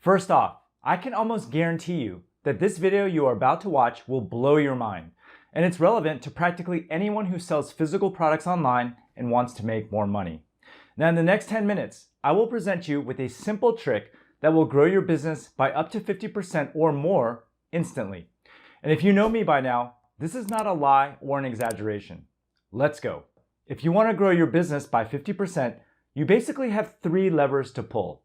First off, I can almost guarantee you that this video you are about to watch will blow your mind, and it's relevant to practically anyone who sells physical products online and wants to make more money. Now in the next 10 minutes, I will present you with a simple trick that will grow your business by up to 50% or more instantly. And if you know me by now, this is not a lie or an exaggeration. Let's go. If you want to grow your business by 50%, you basically have 3 levers to pull.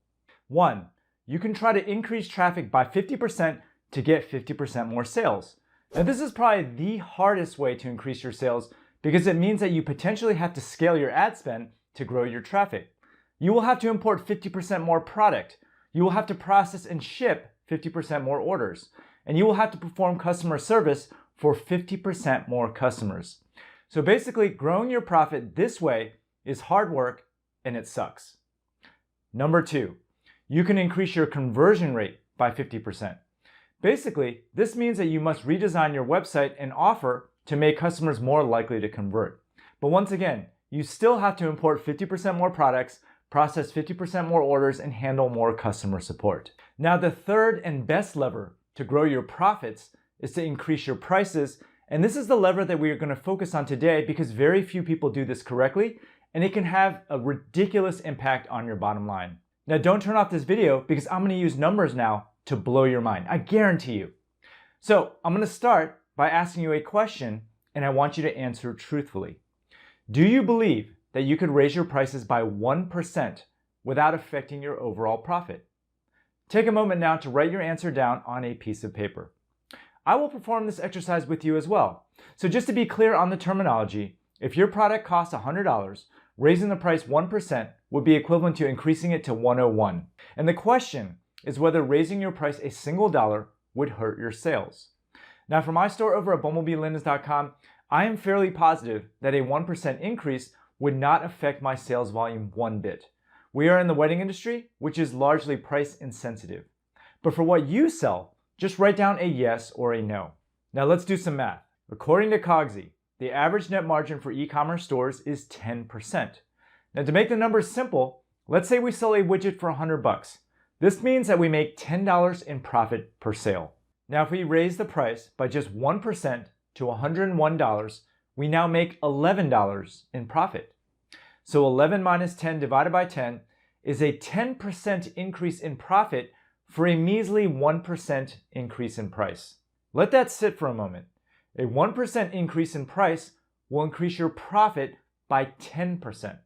1, you can try to increase traffic by 50% to get 50% more sales. Now this is probably the hardest way to increase your sales because it means that you potentially have to scale your ad spend to grow your traffic. You will have to import 50% more product. You will have to process and ship 50% more orders. And you will have to perform customer service for 50% more customers. So basically, growing your profit this way is hard work and it sucks. Number 2, you can increase your conversion rate by 50%. Basically, this means that you must redesign your website and offer to make customers more likely to convert. But once again, you still have to import 50% more products, process 50% more orders, and handle more customer support. Now, the third and best lever to grow your profits is to increase your prices. And this is the lever that we are going to focus on today because very few people do this correctly, and it can have a ridiculous impact on your bottom line. Now, don't turn off this video because I'm going to use numbers now to blow your mind. I guarantee you. So I'm going to start by asking you a question, and I want you to answer truthfully. Do you believe that you could raise your prices by 1% without affecting your overall profit? Take a moment now to write your answer down on a piece of paper. I will perform this exercise with you as well. So just to be clear on the terminology, if your product costs $100, raising the price 1% would be equivalent to increasing it to $101. And the question is whether raising your price a single dollar would hurt your sales. Now for my store over at bumblebeelinens.com, I am fairly positive that a 1% increase would not affect my sales volume one bit. We are in the wedding industry, which is largely price insensitive. But for what you sell, just write down a yes or a no. Now let's do some math. According to Cogsy, the average net margin for e-commerce stores is 10%. Now to make the numbers simple, let's say we sell a widget for $100. This means that we make $10 in profit per sale. Now if we raise the price by just 1% to $101, we now make $11 in profit. So 11 minus 10 divided by 10 is a 10% increase in profit for a measly 1% increase in price. Let that sit for a moment. A 1% increase in price will increase your profit by 10%.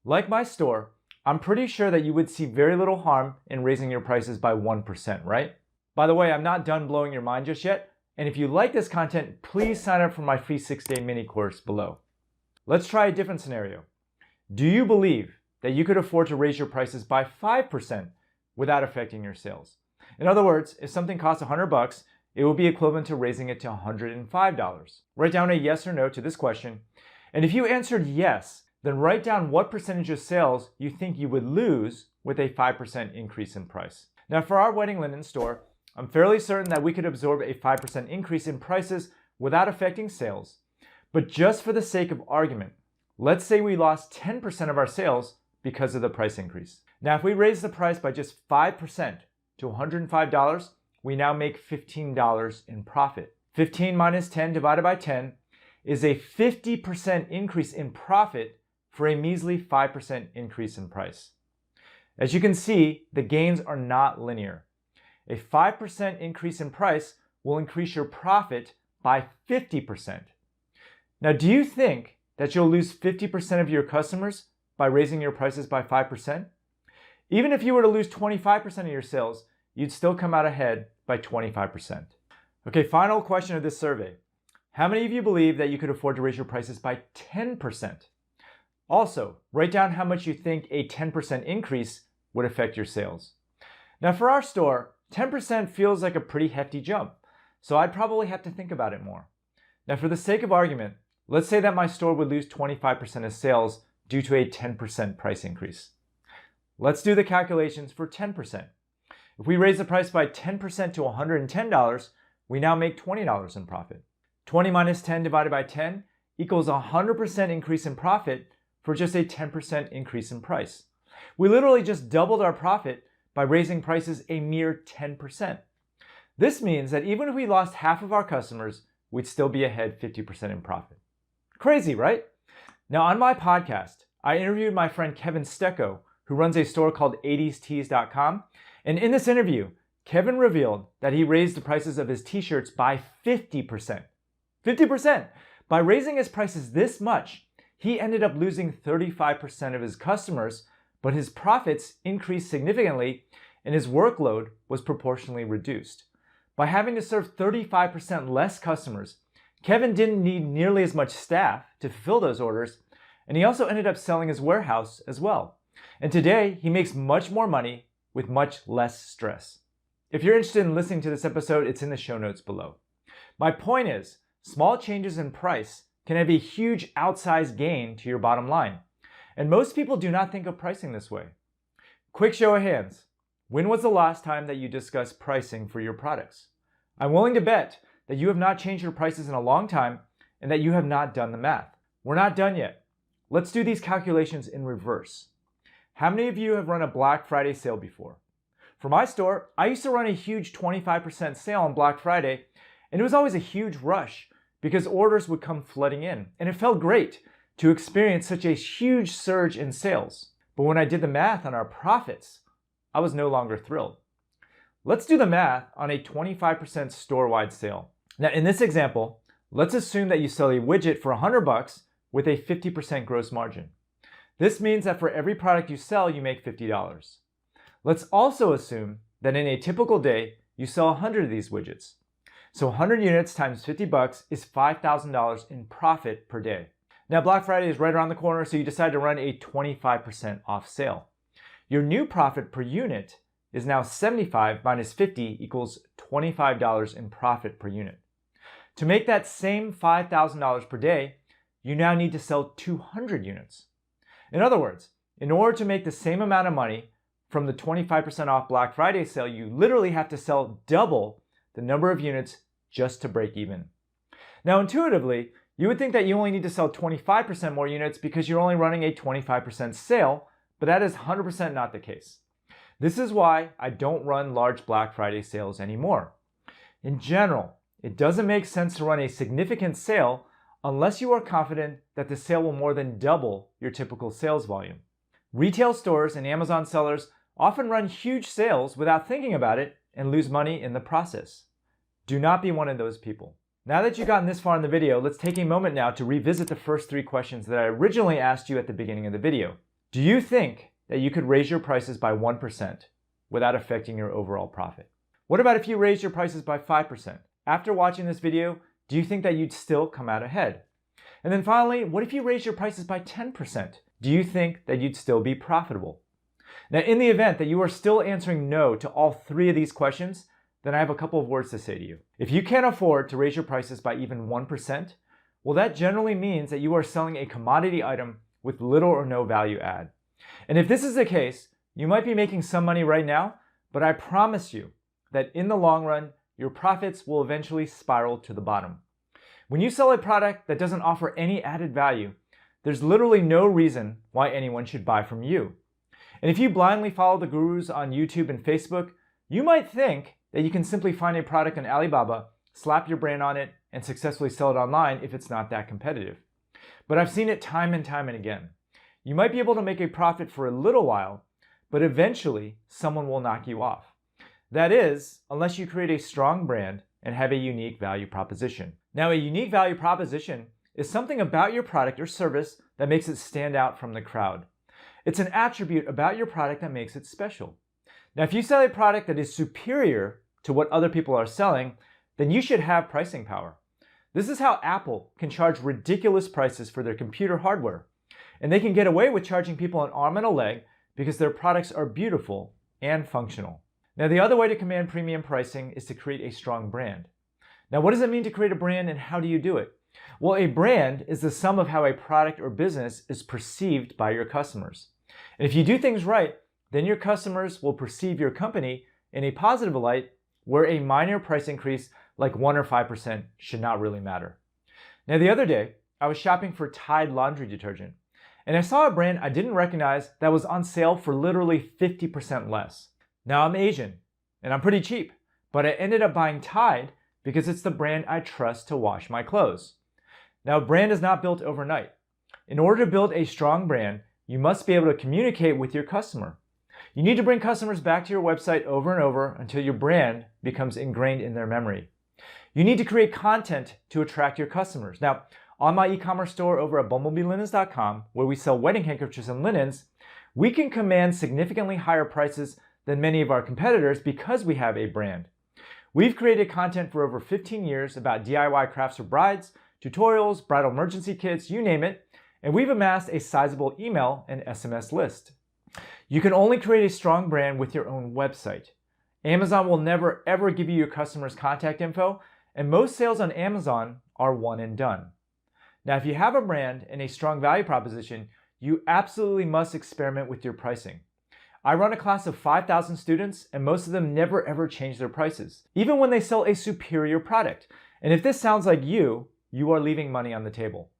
Like my store, I'm pretty sure that you would see very little harm in raising your prices by 1%, right? By the way, I'm not done blowing your mind just yet. And if you like this content, please sign up for my free 6-day mini course below. Let's try a different scenario. Do you believe that you could afford to raise your prices by 5% without affecting your sales? In other words, if something costs $100, it will be equivalent to raising it to $105. Write down a yes or no to this question. And if you answered yes, then write down what percentage of sales you think you would lose with a 5% increase in price. Now for our wedding linen store, I'm fairly certain that we could absorb a 5% increase in prices without affecting sales. But just for the sake of argument, let's say we lost 10% of our sales because of the price increase. Now if we raise the price by just 5% to $105, we now make $15 in profit. 15 minus 10 divided by 10 is a 50% increase in profit for a measly 5% increase in price. As you can see, the gains are not linear. A 5% increase in price will increase your profit by 50%. Now, do you think that you'll lose 50% of your customers by raising your prices by 5%? Even if you were to lose 25% of your sales, you'd still come out ahead by 25%. Okay, final question of this survey. How many of you believe that you could afford to raise your prices by 10%? Also, write down how much you think a 10% increase would affect your sales. Now for our store, 10% feels like a pretty hefty jump, so I'd probably have to think about it more. Now for the sake of argument, let's say that my store would lose 25% of sales due to a 10% price increase. Let's do the calculations for 10%. If we raise the price by 10% to $110, we now make $20 in profit. 20 minus 10 divided by 10 equals 100% increase in profit for just a 10% increase in price. We literally just doubled our profit by raising prices a mere 10%. This means that even if we lost half of our customers, we'd still be ahead 50% in profit. Crazy, right? Now, on my podcast, I interviewed my friend Kevin Stecco, who runs a store called 80stees.com. And in this interview, Kevin revealed that he raised the prices of his t-shirts by 50%. 50%! By raising his prices this much, he ended up losing 35% of his customers, but his profits increased significantly and his workload was proportionally reduced. By having to serve 35% less customers, Kevin didn't need nearly as much staff to fulfill those orders, and he also ended up selling his warehouse as well. And today, he makes much more money with much less stress. If you're interested in listening to this episode, it's in the show notes below. My point is, small changes in price can have a huge outsized gain to your bottom line. And most people do not think of pricing this way. Quick show of hands. When was the last time that you discussed pricing for your products? I'm willing to bet that you have not changed your prices in a long time and that you have not done the math. We're not done yet. Let's do these calculations in reverse. How many of you have run a Black Friday sale before? For my store, I used to run a huge 25% sale on Black Friday, and it was always a huge rush because orders would come flooding in, and it felt great to experience such a huge surge in sales. But when I did the math on our profits, I was no longer thrilled. Let's do the math on a 25% store-wide sale. Now, in this example, let's assume that you sell a widget for $100 with a 50% gross margin. This means that for every product you sell, you make $50. Let's also assume that in a typical day, you sell 100 of these widgets. So 100 units times $50 is $5,000 in profit per day. Now, Black Friday is right around the corner, so you decide to run a 25% off sale. Your new profit per unit is now 75 minus 50 equals $25 in profit per unit. To make that same $5,000 per day, you now need to sell 200 units. In other words, in order to make the same amount of money from the 25% off Black Friday sale, you literally have to sell double the number of units just to break even. Now, intuitively, you would think that you only need to sell 25% more units because you're only running a 25% sale, but that is 100% not the case. This is why I don't run large Black Friday sales anymore. In general, it doesn't make sense to run a significant sale unless you are confident that the sale will more than double your typical sales volume. Retail stores and Amazon sellers often run huge sales without thinking about it and lose money in the process. Do not be one of those people. Now that you've gotten this far in the video, let's take a moment now to revisit the first 3 questions that I originally asked you at the beginning of the video. Do you think that you could raise your prices by 1% without affecting your overall profit? What about if you raised your prices by 5%? After watching this video, do you think that you'd still come out ahead? And then finally, what if you raised your prices by 10%? Do you think that you'd still be profitable? Now, in the event that you are still answering no to all 3 of these questions, then I have a couple of words to say to you. If you can't afford to raise your prices by even 1%, well, that generally means that you are selling a commodity item with little or no value add. And if this is the case, you might be making some money right now, but I promise you that in the long run, your profits will eventually spiral to the bottom. When you sell a product that doesn't offer any added value, there's literally no reason why anyone should buy from you. And if you blindly follow the gurus on YouTube and Facebook, you might think that you can simply find a product on Alibaba, slap your brand on it, and successfully sell it online if it's not that competitive. But I've seen it time and time and again. You might be able to make a profit for a little while, but eventually someone will knock you off. That is, unless you create a strong brand and have a unique value proposition. Now, a unique value proposition is something about your product or service that makes it stand out from the crowd. It's an attribute about your product that makes it special. Now, if you sell a product that is superior to what other people are selling, then you should have pricing power. This is how Apple can charge ridiculous prices for their computer hardware. And they can get away with charging people an arm and a leg because their products are beautiful and functional. Now, the other way to command premium pricing is to create a strong brand. Now, what does it mean to create a brand and how do you do it? Well, a brand is the sum of how a product or business is perceived by your customers. And if you do things right, then your customers will perceive your company in a positive light where a minor price increase like 1 or 5% should not really matter. Now, the other day, I was shopping for Tide laundry detergent, and I saw a brand I didn't recognize that was on sale for literally 50% less. Now I'm Asian, and I'm pretty cheap, but I ended up buying Tide because it's the brand I trust to wash my clothes. Now, a brand is not built overnight. In order to build a strong brand, you must be able to communicate with your customer. You need to bring customers back to your website over and over until your brand becomes ingrained in their memory. You need to create content to attract your customers. Now, on my e-commerce store over at bumblebeelinens.com, where we sell wedding handkerchiefs and linens, we can command significantly higher prices than many of our competitors because we have a brand. We've created content for over 15 years about DIY crafts for brides, tutorials, bridal emergency kits, you name it, and we've amassed a sizable email and SMS list. You can only create a strong brand with your own website. Amazon will never ever give you your customer's contact info, and most sales on Amazon are one and done. Now, if you have a brand and a strong value proposition, you absolutely must experiment with your pricing. I run a class of 5,000 students, and most of them never ever change their prices, even when they sell a superior product. And if this sounds like you are leaving money on the table.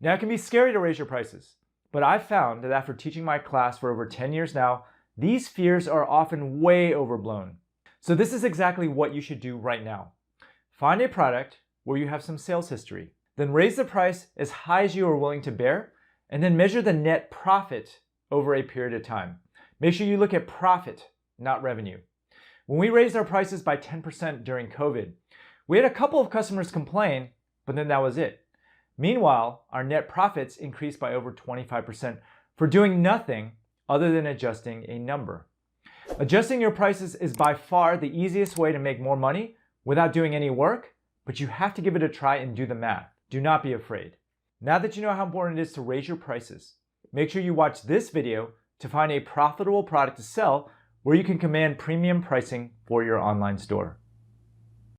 Now, it can be scary to raise your prices, but I've found that after teaching my class for over 10 years now, these fears are often way overblown. So this is exactly what you should do right now. Find a product where you have some sales history, then raise the price as high as you are willing to bear, and then measure the net profit over a period of time. Make sure you look at profit, not revenue. When we raised our prices by 10% during COVID, we had a couple of customers complain, but then that was it. Meanwhile, our net profits increased by over 25% for doing nothing other than adjusting a number. Adjusting your prices is by far the easiest way to make more money without doing any work, but you have to give it a try and do the math. Do not be afraid. Now that you know how important it is to raise your prices, make sure you watch this video to find a profitable product to sell where you can command premium pricing for your online store.